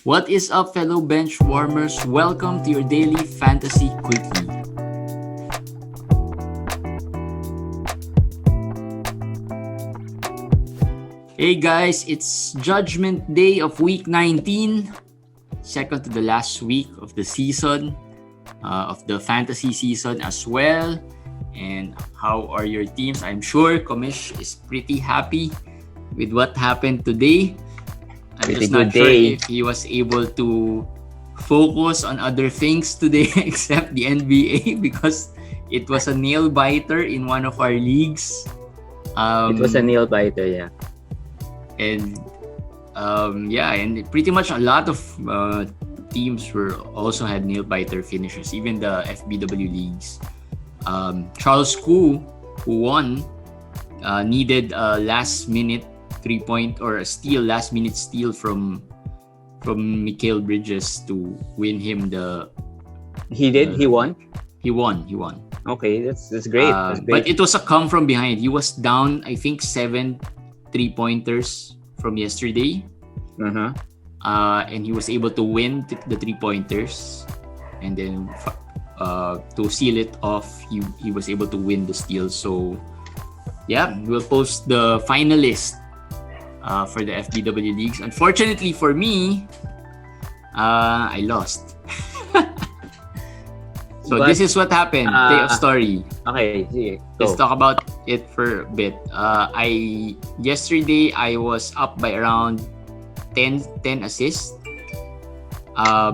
What is up, fellow bench warmers? Welcome to your daily fantasy quickie. Hey guys, it's Judgment Day of week 19, second to the last week of the season, of the fantasy season as well. And how are your teams? I'm sure Komish is pretty happy with what happened today. I'm just not sure if he was able to focus on other things today except the NBA because it was a nail biter in one of our leagues. It was a nail biter, yeah. And and pretty much a lot of teams also had nail biter finishes, even the FBW leagues. Charles Koo, who won, needed a last minute 3-point or a last minute steal from Mikal Bridges to win him the. He did. He won. He won. Okay, that's great. That's great. But it was a come from behind. He was down, I think, 7 3-pointers from yesterday. And he was able to win the 3-pointers, and then to seal it off, he was able to win the steal. So yeah, we'll post the finalist for the FBW leagues. Unfortunately for me, I lost. So this is what happened. Day of story. Okay, go. Let's talk about it for a bit. Yesterday I was up by around 10 assists. I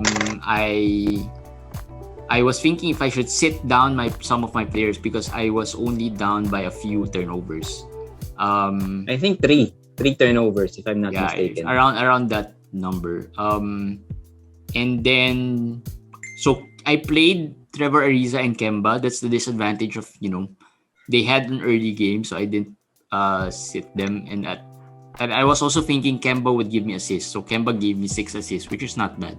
was thinking if I should sit down some of my players because I was only down by a few turnovers. I think three turnovers, if I'm not mistaken. Around that number. And then so I played Trevor Ariza and Kemba. That's the disadvantage of, they had an early game, so I didn't sit them. And I was also thinking Kemba would give me assists. So Kemba gave me 6 assists, which is not bad.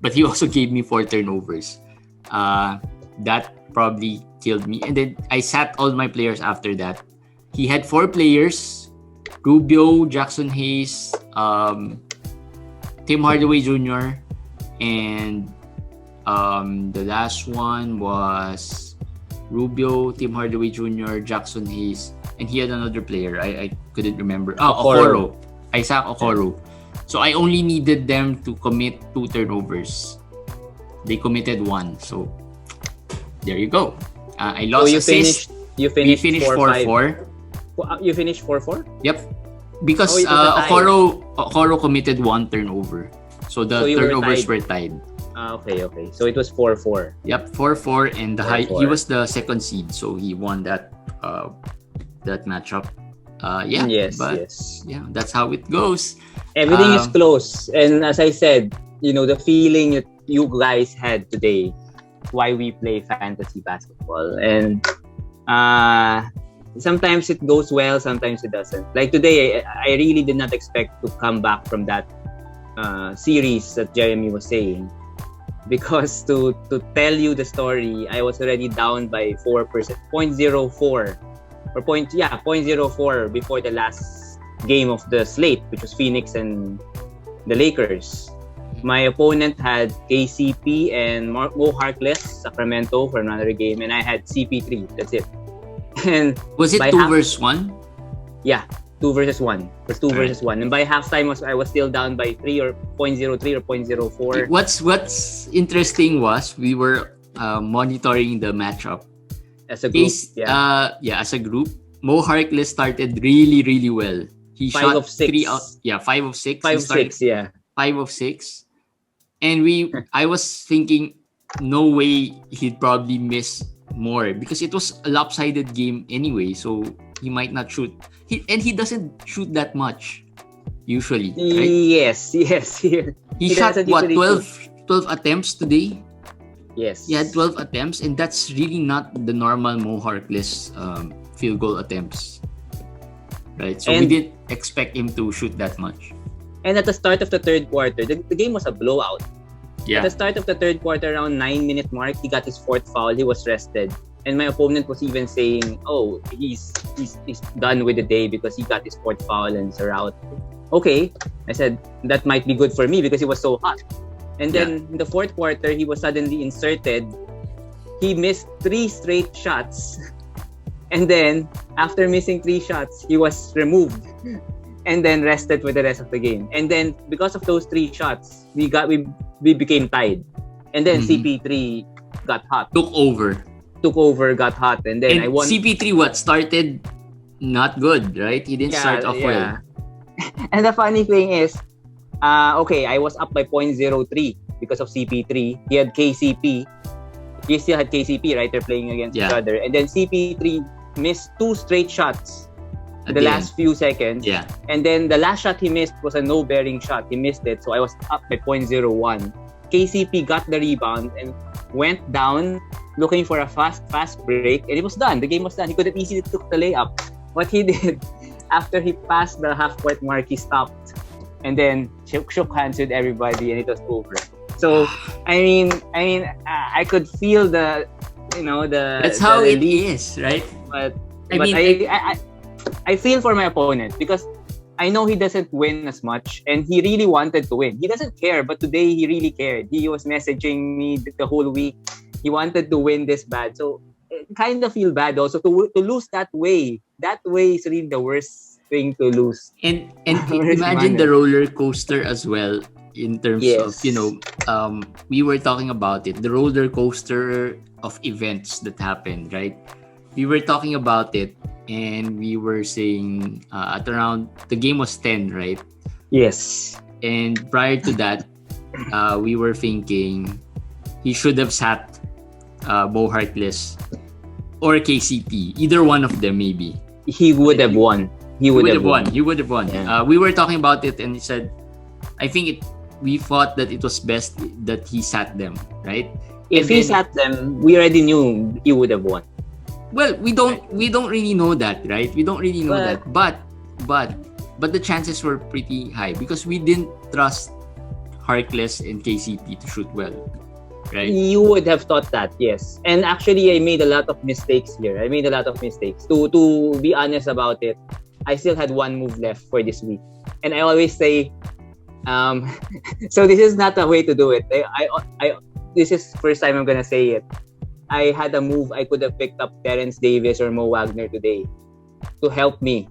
But he also gave me 4 turnovers. That probably killed me. And then I sat all my players after that. He had 4 players: Rubio, Jackson Hayes, Tim Hardaway Jr., and the last one was Rubio, Tim Hardaway Jr., Jackson Hayes, and he had another player. I couldn't remember. Okoro. Isaac Okoro. So I only needed them to commit 2 turnovers. They committed 1. So there you go. I lost assist. We finished 4-4. You finished 4-4? Yep. Because Okoro committed 1 turnover. So the turnovers were tied. Okay. So it was 4-4. Yep, 4-4, and he was the second seed, so he won that matchup. Yes. Yeah, that's how it goes. Everything is close, and as I said, the feeling you guys had today, why we play fantasy basketball, and sometimes it goes well, sometimes it doesn't. Like today, I really did not expect to come back from that series that Jeremy was saying. Because to tell you the story, I was already down by 4%, 0.04 or 0.04 before the last game of the slate, which was Phoenix and the Lakers. My opponent had KCP and Mo Harkless, Sacramento, for another game, and I had CP3. That's it. And was it 2 versus 1? Yeah. 2 versus 1. It was 2 versus 1. And by halftime, I was still down by 3 or 0.03 or 0.04. What's interesting was we were monitoring the matchup. As a group, as a group. Mo Harkless started really, really well. He 5 shot of 6. 3 out. Yeah, 5 of 6. 5 of 6, yeah. 5 of 6. And I was thinking, no way he'd probably miss more because it was a lopsided game anyway, so he might not shoot. He doesn't shoot that much usually, right? Yes. He shot 12 attempts today. Yes. He had 12 attempts, and that's really not the normal Mo Harkless field goal attempts, right? So we didn't expect him to shoot that much. And at the start of the third quarter, the game was a blowout. Yeah. At the start of the third quarter, around 9-minute mark, he got his 4th foul. He was rested. And my opponent was even saying, he's done with the day because he got his 4th foul and it's a rout. okay. I said, that might be good for me because he was so hot. And then in the fourth quarter, he was suddenly inserted. He missed 3 straight shots. And then, after missing 3 shots, he was removed. And then rested for the rest of the game. And then, because of those 3 shots, we became tied. And then CP3 got hot. Took over, got hot. And then I won. CP3 started not good, right? He didn't start off well. And the funny thing is, okay, I was up by 0.03 because of CP3. He had KCP. He still had KCP, right? They're playing against each other. And then CP3 missed 2 straight shots the last few seconds. Yeah. And then the last shot he missed was a no-bearing shot. He missed it. So I was up by 0.01. KCP got the rebound and went down looking for a fast break. And it was done. The game was done. He could have easily took the layup. What he did, after he passed the half-court mark, he stopped. And then shook hands with everybody and it was over. So, I mean, I could feel the. That's how the it is, right? But I feel for my opponent because I know he doesn't win as much and he really wanted to win. He doesn't care, but today he really cared. He was messaging me the whole week. He wanted to win this bad. So I kind of feel bad also to lose that way. That way is really the worst thing to lose. And imagine the roller coaster as well in terms of, we were talking about it, the roller coaster of events that happened, right? We were talking about it and we were saying at around, the game was 10, right? Yes. And prior to that, we were thinking he should have sat Mo Harkless or KCP, either one of them maybe. He would have won. He would have won. He would have won. Yeah. We were talking about it and he said, I think we thought that it was best that he sat them, right? If he sat them, we already knew he would have won. Well, we don't really know that, right? We don't really know that. But the chances were pretty high because we didn't trust Harkless and KCP to shoot well, right? You would have thought that, yes. And actually, I made a lot of mistakes here. To be honest about it, I still had one move left for this week. And I always say, so this is not a way to do it. This is first time I'm gonna say it. I had a move. I could have picked up Terrence Davis or Mo Wagner today to help me.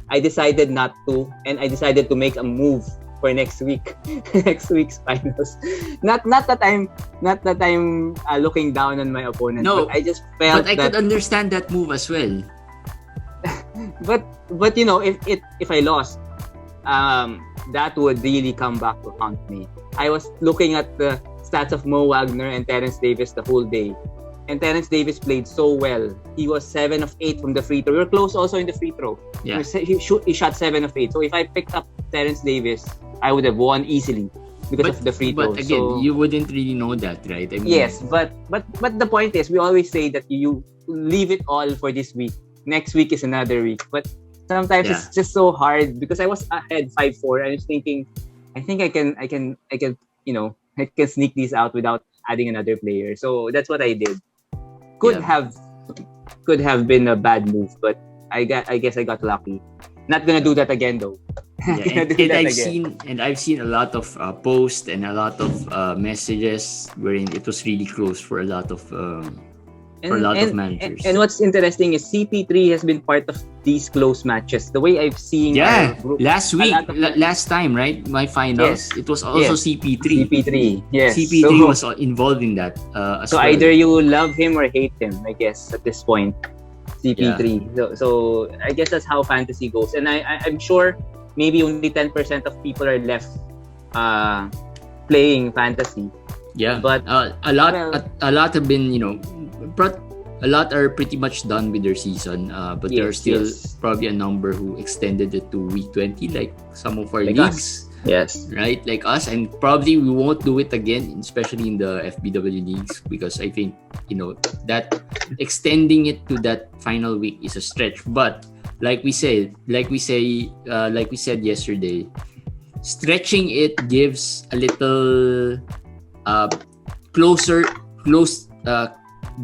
I decided not to, and I decided to make a move for next week, next week's finals. Not that I'm looking down on my opponent. No, but I just felt. But I could understand that move as well. but if I lost, that would really come back to haunt me. I was looking at the stats of Mo Wagner and Terrence Davis the whole day. And Terrence Davis played so well. He was 7 of 8 from the free throw. We were close also in the free throw. Yeah. He shot 7 of 8. So if I picked up Terrence Davis, I would have won easily because of the free throw. But again, you wouldn't really know that, right? I mean, yes, but the point is, we always say that you leave it all for this week. Next week is another week. But sometimes it's just so hard because I was ahead 5-4. I was thinking, I think I can sneak these out without adding another player. So that's what I did. Could have been a bad move, but I guess I got lucky. Not gonna do that again though. I've seen a lot of posts and a lot of messages wherein it was really close for a lot of managers. And what's interesting is CP3 has been part of these close matches. The way I've seen last week, last time, right? My finals, it was also CP3. CP3, yes. CP3 was involved in that. So either you love him or hate him, I guess, at this point. CP3. Yeah. So I guess that's how fantasy goes. And I'm sure maybe only 10% of people are left playing fantasy. Yeah, but a lot have been, a lot are pretty much done with their season. But there are still probably a number who extended it to week 20, like some of our leagues. Us. Yes, right, like us, and probably we won't do it again, especially in the FBW leagues, because I think that extending it to that final week is a stretch. But like we said yesterday, stretching it gives a little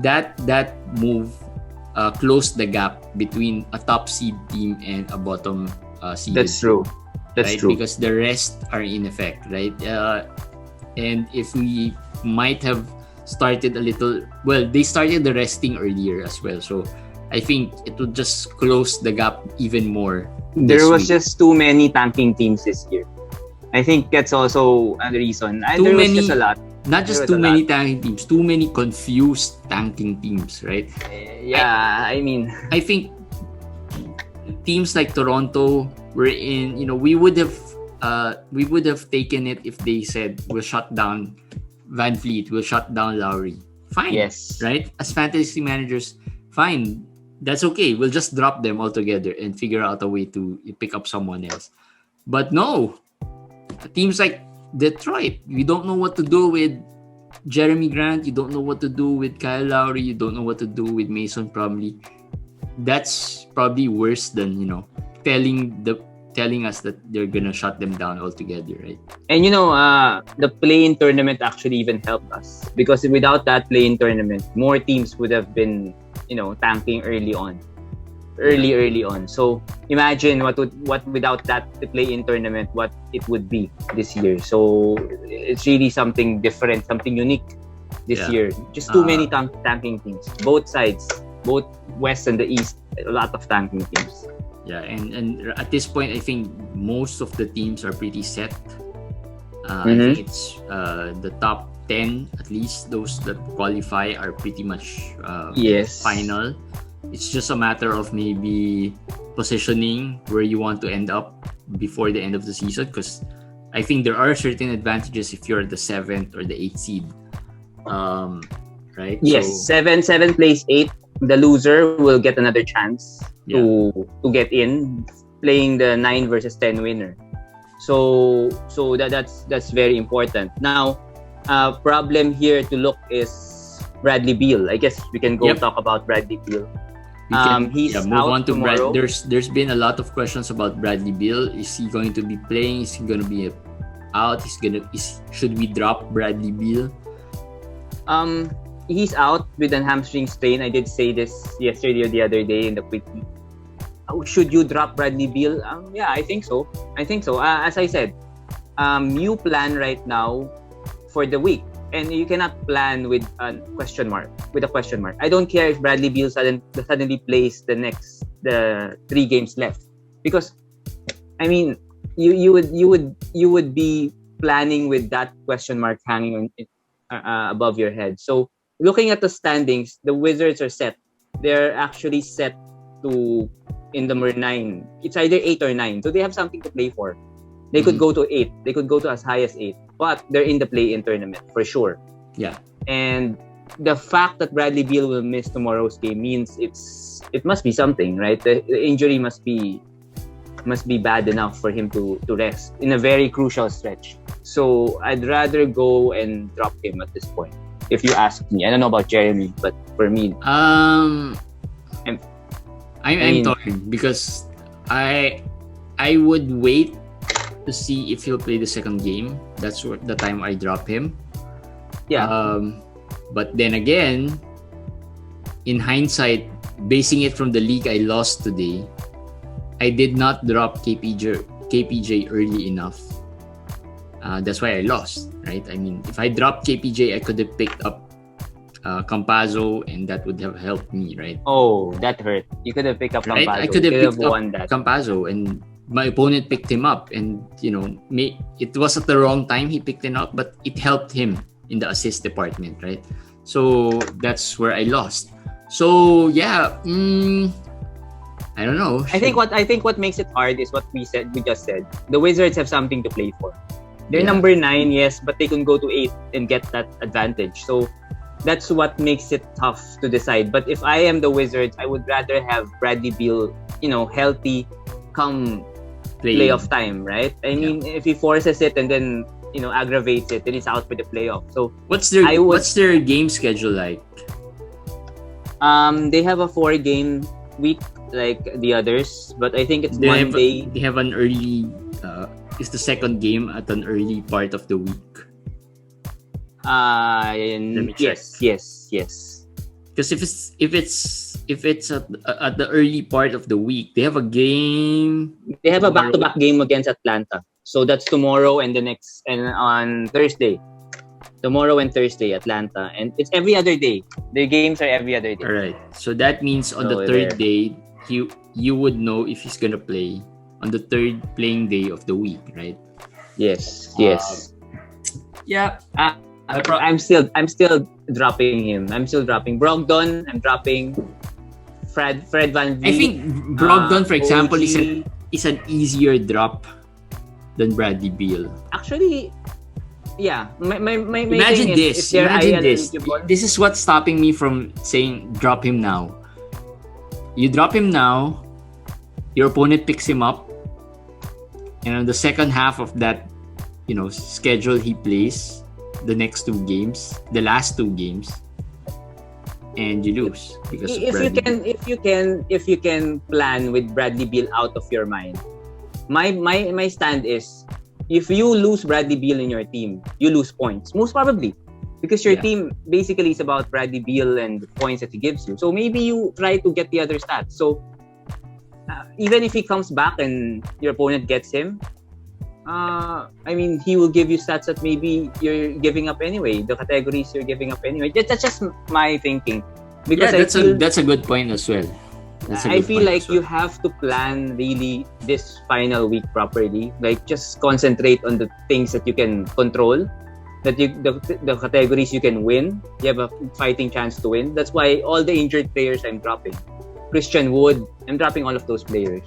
that move closed the gap between a top seed team and a bottom seed. That's true. That's right? true. Because the rest are in effect, right? And if we might have started a little, well, they started the resting earlier as well. So I think it would just close the gap even more. There was week. just too many tanking teams this year. I think that's also a reason. Too There was many, just a lot. not just too many tanking teams, too many confused tanking teams, right? Yeah, I mean, I think teams like Toronto were in, we would have taken it if they said we'll shut down Van Fleet, we'll shut down Lowry. Fine. Yes. Right? As fantasy managers, fine. That's okay. We'll just drop them altogether and figure out a way to pick up someone else. But no. Teams like Detroit, you don't know what to do with Jeremy Grant, you don't know what to do with Kyle Lowry, you don't know what to do with Mason Plumlee. That's probably worse than, telling us that they're gonna shut them down altogether, right? And the play-in tournament actually even helped us, because without that play-in tournament, more teams would have been, tanking early on. So imagine what without that play-in tournament, what it would be this year. So it's really something different, something unique this year. Just too many tanking teams, both sides, both West and the East, a lot of tanking teams. Yeah, and at this point, I think most of the teams are pretty set. I think it's the top 10, at least those that qualify, are pretty much final. It's just a matter of maybe positioning where you want to end up before the end of the season, because I think there are certain advantages if you're the 7th or the 8th seed. Right? Yes, so, 7 plays 8. The loser will get another chance to get in, playing the 9 versus 10 winner. So that's very important. Now, problem here to look is Bradley Beal. I guess we can go talk about Bradley Beal. He's move out on to tomorrow. There's been a lot of questions about Bradley Beal. Is he going to be playing? Is he going to be out? Should we drop Bradley Beal? He's out with an hamstring strain. I did say this yesterday or the other day in the Quickie. Should you drop Bradley Beal? Yeah, I think so. As I said, you plan right now for the week, and you cannot plan with a question mark. I don't care if Bradley Beal suddenly plays the 3 games left, because I mean you would be planning with that question mark hanging above your head. So looking at the standings, the Wizards are set. They're actually set to in number 9. It's either 8 or 9, so they have something to play for. They could go to 8. They could go to as high as 8. But they're in the play-in tournament for sure. Yeah. And the fact that Bradley Beal will miss tomorrow's game means it must be something, right? The injury must be bad enough for him to rest in a very crucial stretch. So I'd rather go and drop him at this point, if you ask me. I don't know about Jeremy, but for me, I'm torn, because I would wait to see if he'll play the second game. That's the time I drop him. Yeah. But then again, in hindsight, basing it from the league I lost today, I did not drop KPJ early enough. That's why I lost, right? I mean, if I dropped KPJ, I could have picked up Campazzo, and that would have helped me, right? Oh, that hurt. You could have picked up Campazzo. Right? I could have picked up Campazzo, and my opponent picked him up, and it was at the wrong time he picked him up, but it helped him in the assist department, right? So that's where I lost. So yeah, I don't know. I think what makes it hard is what we just said. The Wizards have something to play for. They're number 9, yes, but they can go to 8 and get that advantage. So that's what makes it tough to decide. But if I am the Wizards, I would rather have Bradley Beal, healthy come playoff time, right? I mean, if he forces it and then aggravates it, then he's out for the playoff. So what's their game schedule like? They have a 4-game week like the others, but I think it's Monday. They have an early. Is the second game at an early part of the week? Let me check. Yes. Because if it's at the early part of the week, they have a game. They have a tomorrow. back-to-back game against Atlanta. So that's tomorrow and on Thursday. Tomorrow and Thursday, Atlanta. And it's every other day. The games are every other day. All right. So that means on the So third there. day, you would know if he's gonna play on the third playing day of the week, right? Yes. Yeah. I'm still dropping him. I'm still dropping Brogdon. I'm dropping Fred Van Vliet. I think Brogdon, for example, OG. is an easier drop than Bradley Beal. Actually, yeah. My Imagine thing this. is they're Imagine IL this. eligible. This is what's stopping me from saying drop him now. You drop him now, your opponent picks him up, and on the second half of that, schedule he plays the next two games, the last two games, and you lose because of Bradley Beal. If you can plan with Bradley Beal out of your mind. My stand is, if you lose Bradley Beal in your team, you lose points, most probably, because your team basically is about Bradley Beal and the points that he gives you. So maybe you try to get the other stats. So even if he comes back and your opponent gets him, he will give you stats that maybe you're giving up anyway. The categories you're giving up anyway. That's just my thinking. Because that's a good point as well. I feel like you have to plan really this final week properly. Like, just concentrate on the things that you can control, that the categories you can win. You have a fighting chance to win. That's why all the injured players I'm dropping. Christian Wood, I'm dropping all of those players.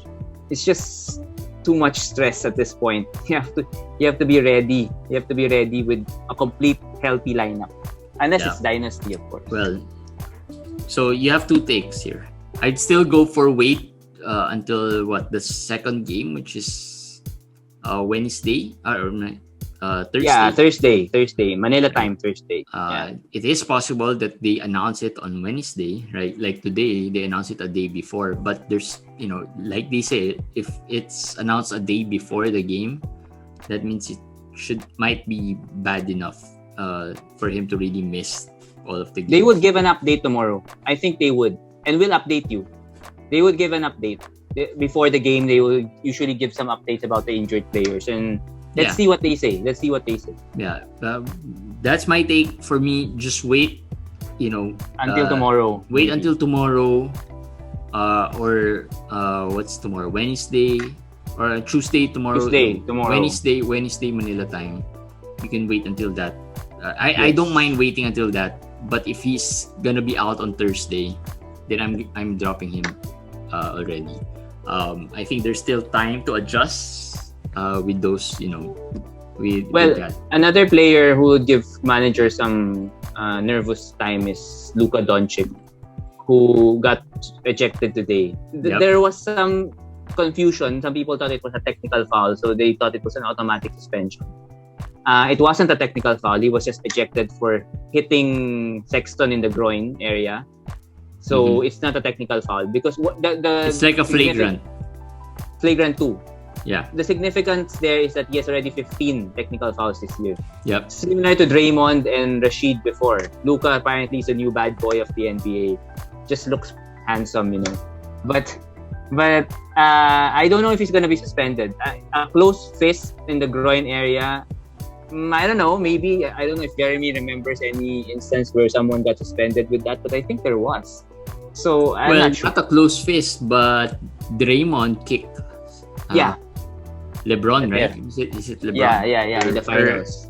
It's just too much stress at this point. You have to be ready. You have to be ready with a complete healthy lineup. Unless it's Dynasty, of course. Well, so you have two takes here. I'd still go for wait until the second game, which is Wednesday or Thursday. Yeah, Thursday, Manila time, Thursday. It is possible that they announce it on Wednesday, right? Like today, they announced it a day before. But there's, like they say, if it's announced a day before the game, that means it might be bad enough for him to really miss all of the games. They would give an update tomorrow. I think they would. And we'll update you. They would give an update. Before the game, they will usually give some updates about the injured players. And let's see what they say. Yeah. That's my take. For me, just wait, until tomorrow. Wait until tomorrow. Or what's tomorrow? Wednesday or Tuesday tomorrow. Tomorrow. Wednesday Manila time. You can wait until that. I don't mind waiting until that. But if he's gonna be out on Thursday, then I'm dropping him already. I think there's still time to adjust with those, with that. Another player who would give manager some nervous time is Luka Doncic, who got ejected today. There was some confusion. Some people thought it was a technical foul, so they thought it was an automatic suspension. It wasn't a technical foul. He was just ejected for hitting Sexton in the groin area. So it's not a technical foul because it's like a flagrant 2. Yeah. The significance there is that he has already 15 technical fouls this year. Yep. Similar to Draymond and Rashid before. Luka apparently is a new bad boy of the NBA. Just looks handsome, But I don't know if he's gonna be suspended. A close fist in the groin area. I don't know. Maybe, I don't know if Jeremy remembers any instance where someone got suspended with that, but I think there was. So I'm not sure. Not a close fist, but Draymond kicked. LeBron, right? Is it LeBron? Yeah. In the finals.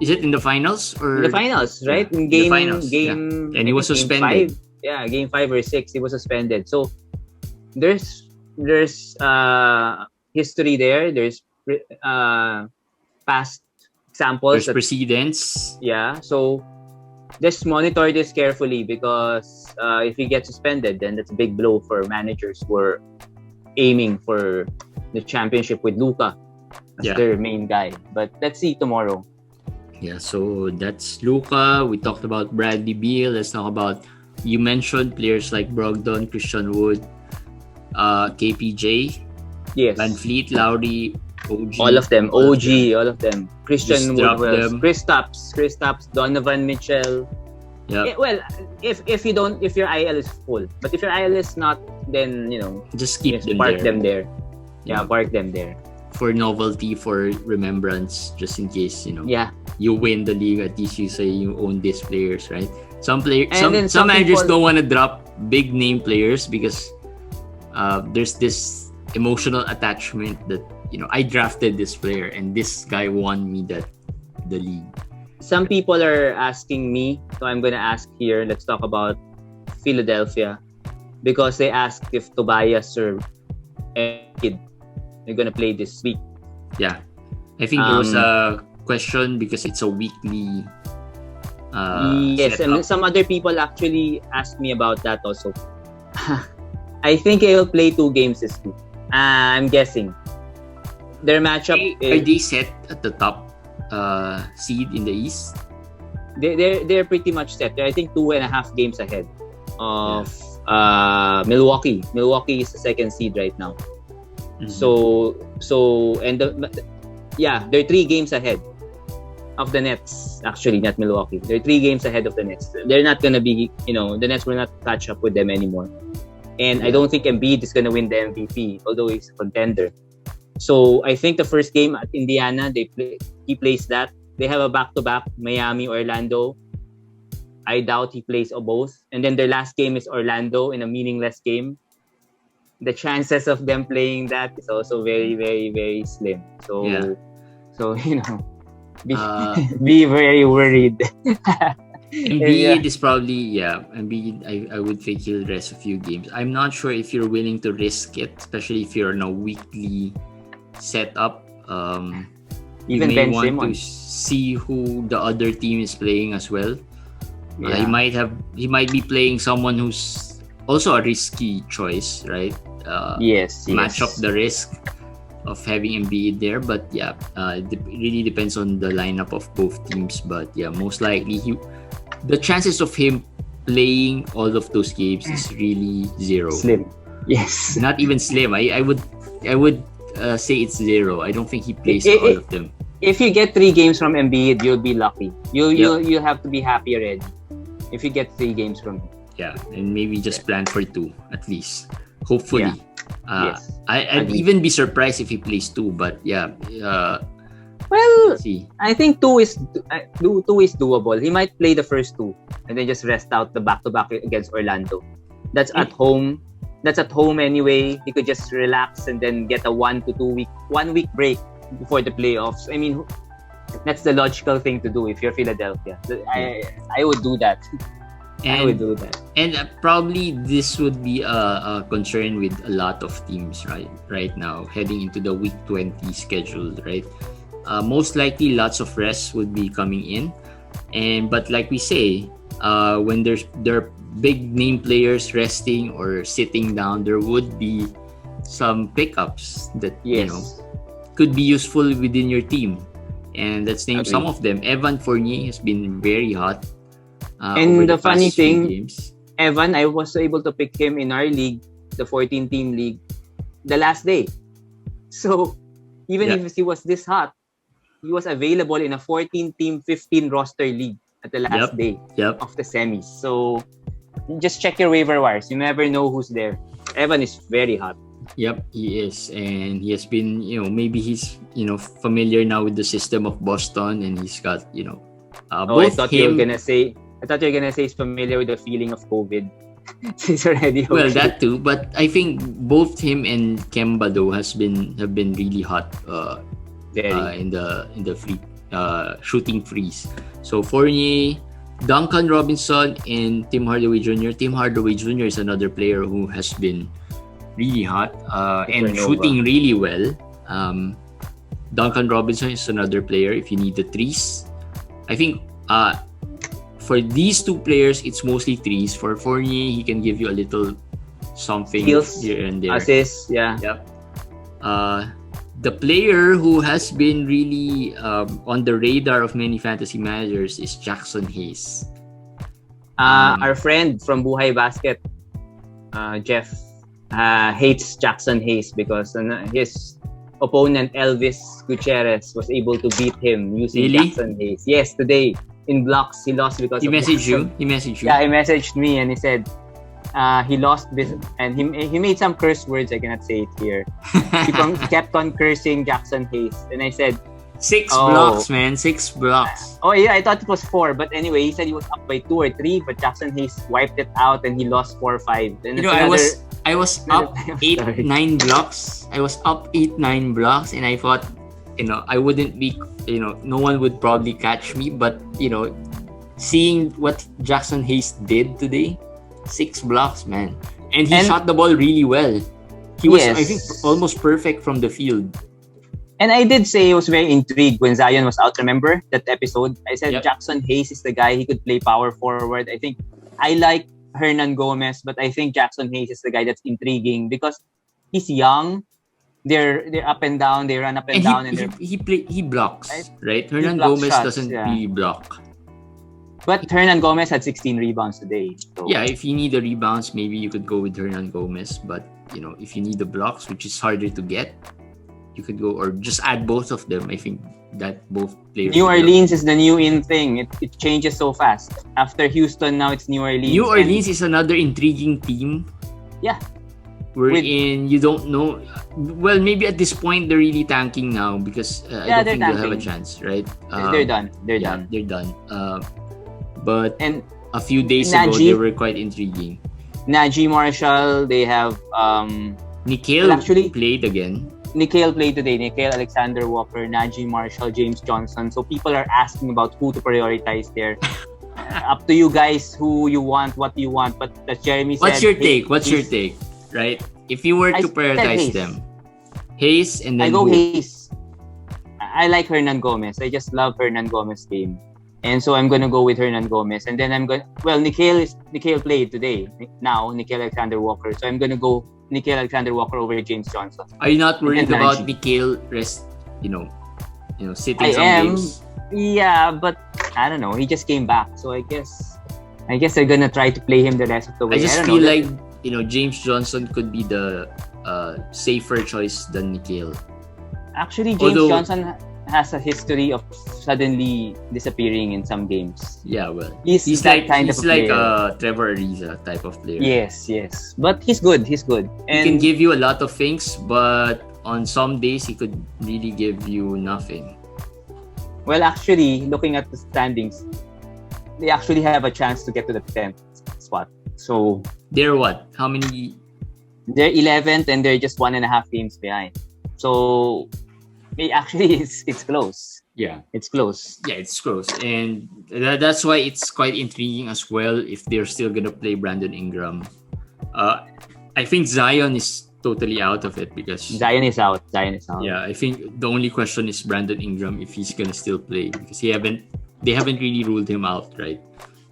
Is it in the finals or? In the finals, right? In the finals, game. And he was suspended. Game 5 or 6, he was suspended. So there's history there. There's past examples. There's precedents. Yeah. So just monitor this carefully because if he gets suspended, then that's a big blow for managers who are aiming for the championship with Luka as their main guy. But let's see tomorrow. Yeah, so that's Luka. We talked about Bradley Beal. Let's talk about, you mentioned players like Brogdon, Christian Wood, KPJ, Van Fleet, Lowry, OG. All of them. OG, all of them. Christian Wood, them. Kristaps, Donovan Mitchell, Yeah. Well, if your IL is full, but if your IL is not, then Just keep them park there. them there. Yeah, Yeah. park them there. For novelty, for remembrance, just in case Yeah. you win the league. At least you say you own these players, right? Some And then some some managers people- don't want to drop big name players because there's this emotional attachment that I drafted this player and this guy won me the league. Some people are asking me, so I'm gonna ask here. Let's talk about Philadelphia, because they asked if Tobias or Kid are gonna play this week. Yeah, I think there was a question because it's a weekly. Yes, and setup. some other people actually asked me about that also. I think he'll play 2 games this week. I'm guessing. Their matchup Are they set at the top seed in the East? they're pretty much set. They're, I think 2.5 games ahead of Milwaukee. Milwaukee is the 2nd seed right now. Mhm. So and they're 3 games ahead of the Nets. Actually, not Milwaukee. They're 3 games ahead of the Nets. They're not gonna be, the Nets will not catch up with them anymore. And I don't think Embiid is gonna win the MVP, although he's a contender. So I think the first game at Indiana, he plays that. They have a back-to-back, Miami, Orlando. I doubt he plays both. And then their last game is Orlando in a meaningless game. The chances of them playing that is also very, very, very slim. So, Yeah. be very worried. Embiid is probably Embiid. I would think he'll rest a few games. I'm not sure if you're willing to risk it, especially if you're in a weekly setup. Even you may Ben want Simmons. to see who the other team is playing as well. Yeah. He might be playing someone who's also a risky choice, right? Yes. Match up the risk of having Embiid there, but it really depends on the lineup of both teams. But most likely the chances of him playing all of those games is really zero. Slim. Yes. Not even slim. I would say it's zero. I don't think he plays all of them. If you get 3 games from Embiid, you'll be lucky. You have to be happy already. If you get 3 games from him. Yeah, and maybe just plan for 2 at least. Hopefully. Yes. I'd even be surprised if he plays 2, but Well, let's see. I think 2 is doable. He might play the first 2 and then just rest out the back-to-back against Orlando. That's at home. That's at home anyway. He could just relax and then get a 1 to 2 week break before the playoffs. I mean, that's the logical thing to do if you're Philadelphia. I would do that. I would do that. And probably this would be a concern with a lot of teams right now heading into the week 20 schedule, right? Most likely lots of rest would be coming in, but like we say, when there are big name players resting or sitting down, there would be some pickups that could be useful within your team, and let's name some of them. Evan Fournier has been very hot. And the funny thing, games. Evan, I was able to pick him in our league, the 14-team league, the last day. So even if he was this hot, he was available in a 14-team, 15 roster league at the last day of the semis. So just check your waiver wires. You never know who's there. Evan is very hot. Yep, he is, and he has been. Maybe he's familiar now with the system of Boston, and he's got I thought you were gonna say he's familiar with the feeling of COVID. He's already okay. Well, that too, but I think both him and Kemba though have been really hot in the free shooting freeze. So Fournier, Duncan Robinson, and Tim Hardaway Jr. Tim Hardaway Jr. is another player who has been really hot and shooting really well. Duncan Robinson is another player if you need the threes. I think for these 2 players, it's mostly threes. For Fournier, he can give you a little something Steals, here and there. Assists, yeah. Yep. The player who has been really on the radar of many fantasy managers is Jackson Hayes. Our friend from Buhay Basket, Jeff, hates Jackson Hayes because his opponent Elvis Gutierrez was able to beat him using Jackson Hayes. Yes, today. in blocks. He lost because He of messaged you? Jackson. He messaged you? Yeah, he messaged me and he said he lost this, and he made some curse words. I cannot say it here. He kept on cursing Jackson Hayes, and I said, Six blocks, man. 6 blocks. oh yeah, I thought it was 4, but anyway, he said he was up by 2 or 3, but Jackson Hayes wiped it out and he lost 4 or 5. And You know, I was up 8, 9 blocks. I was up 8, 9 blocks, and I thought, I wouldn't be, no one would probably catch me. But, seeing what Jackson Hayes did today, 6 blocks, man. And he shot the ball really well. He was, I think, almost perfect from the field. And I did say I was very intrigued when Zion was out. Remember that episode? I said Jackson Hayes is the guy. He could play power forward. I think I like Hernan Gomez, but I think Jackson Hayes is the guy that's intriguing because he's young. They're up and down. They run up and down. He blocks, right? Hernan Gomez doesn't really block. But Hernan Gomez had 16 rebounds today. So. Yeah, if you need the rebounds, maybe you could go with Hernan Gomez. But, if you need the blocks, which is harder to get, you could go or just add both of them. I think that both players. New Orleans is the new in thing. It changes so fast. After Houston, now it's New Orleans. New Orleans is another intriguing team. Yeah. Wherein you don't know. Well, maybe at this point they're really tanking now because I don't think they'll have a chance, right? They're done. They're done. But and a few days ago they were quite intriguing. Najee Marshall, they have Nickeil actually played again. Nickeil played today. Nickeil, Alexander Walker, Najee Marshall, James Johnson. So people are asking about who to prioritize there. Up to you guys who you want, what you want. But as Jeremy said... What's your take? Right? If you were to prioritize them. Hayes and then I go Hayes. I like Hernan Gomez. I just love Hernan Gomez's game. And so I'm going to go with Hernan Gomez. And then I'm going... Well, Nickeil played today. Now, Nickeil Alexander Walker. So I'm going to go Nickeil Alexander Walker over James Johnson. Are you not worried about Nickeil sitting some games? Yeah, but I don't know. He just came back, so I guess they're gonna try to play him the rest of the way. I just feel like James Johnson could be the safer choice than Nickeil. Actually, Johnson has a history of suddenly disappearing in some games. Yeah, well, he's like a Trevor Ariza type of player. Yes, but he's good. And he can give you a lot of things, but on some days he could really give you nothing. Well, actually, looking at the standings, they actually have a chance to get to the 10th spot. So they're what? How many? They're 11th and they're just 1.5 games behind. So it's close. Yeah, it's close. Yeah, it's close, and that's why it's quite intriguing as well if they're still gonna play Brandon Ingram. I think Zion is totally out of it because Zion is out. Yeah, I think the only question is Brandon Ingram if he's gonna still play because they haven't really ruled him out, right?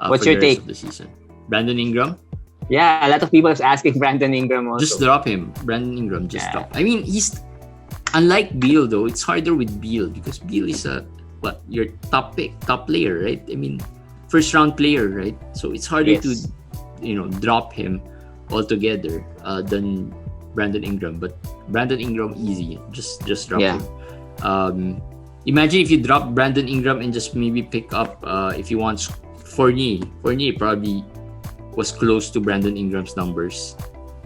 What's your take? Of the season, Brandon Ingram. Yeah, a lot of people are asking Brandon Ingram also. Just drop him, Brandon Ingram. Drop. I mean, he's unlike Beal though. It's harder with Beal because Beal is your top player, right? I mean, first round player, right? So it's harder to drop him altogether than Brandon Ingram. But Brandon Ingram easy, just drop him. Imagine if you drop Brandon Ingram and just maybe pick up if you want Fournier. Fournier probably was close to Brandon Ingram's numbers,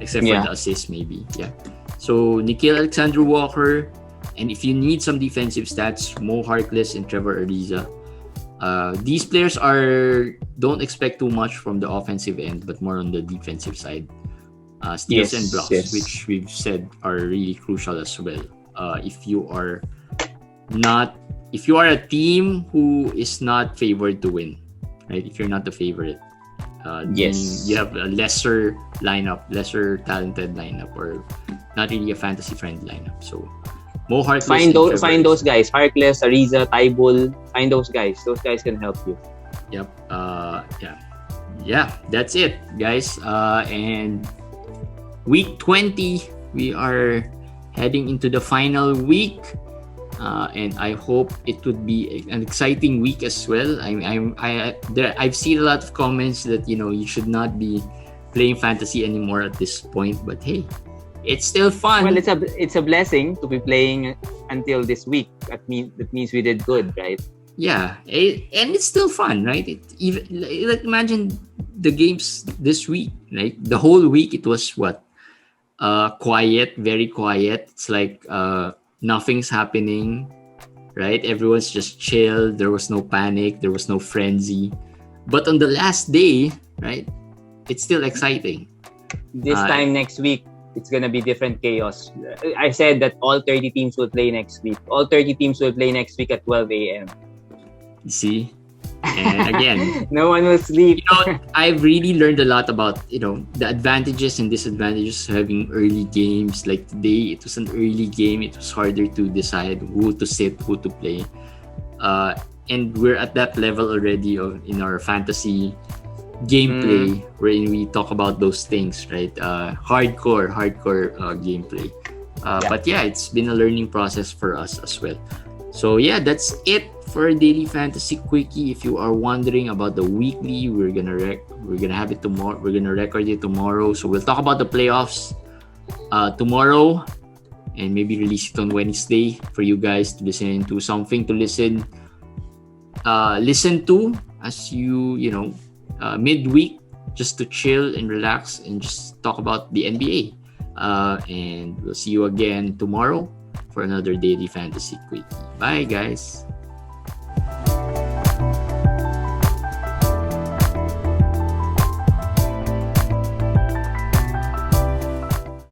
except for the assist maybe. Yeah. So Nickeil Alexander Walker, and if you need some defensive stats, Mo Harkless and Trevor Ariza. These players don't expect too much from the offensive end, but more on the defensive side. Steals and blocks, which we've said are really crucial as well. If you are a team who is not favored to win, right? If you're not the favorite, then you have a lesser talented lineup, or not really a fantasy friendly lineup. So Mo Harkless, find those guys, Harkless, Ariza, Tybul, find those guys. Those guys can help you. Yep. Yeah, that's it, guys. And week 20, we are heading into the final week. And I hope it would be an exciting week as well. I've seen a lot of comments that you should not be playing fantasy anymore at this point, but hey, it's still fun. Well, it's a blessing to be playing until this week. That means we did good, right? and it's still fun, right? It even like imagine the games this week, right? The whole week it was what quiet, very quiet. It's like nothing's happening, right? Everyone's just chill. There was no panic. There was no frenzy. But on the last day, right, it's still exciting. This time next week, it's gonna be different chaos. I said that all 30 teams will play next week. All 30 teams will play next week at 12 a.m. You see? And again, no one will sleep. I've really learned a lot about, the advantages and disadvantages of having early games. Like today, it was an early game. It was harder to decide who to sit, who to play. And we're at that level already in our fantasy gameplay, wherein we talk about those things, right? Hardcore gameplay. But yeah, it's been a learning process for us as well. So yeah, that's it for Daily Fantasy Quickie. If you are wondering about the weekly, we're gonna have it tomorrow. We're gonna record it tomorrow. So we'll talk about the playoffs tomorrow, and maybe release it on Wednesday for you guys to listen to, something to listen to as you midweek, just to chill and relax and just talk about the NBA. And we'll see you again tomorrow for another Daily Fantasy Quickie. Bye, guys.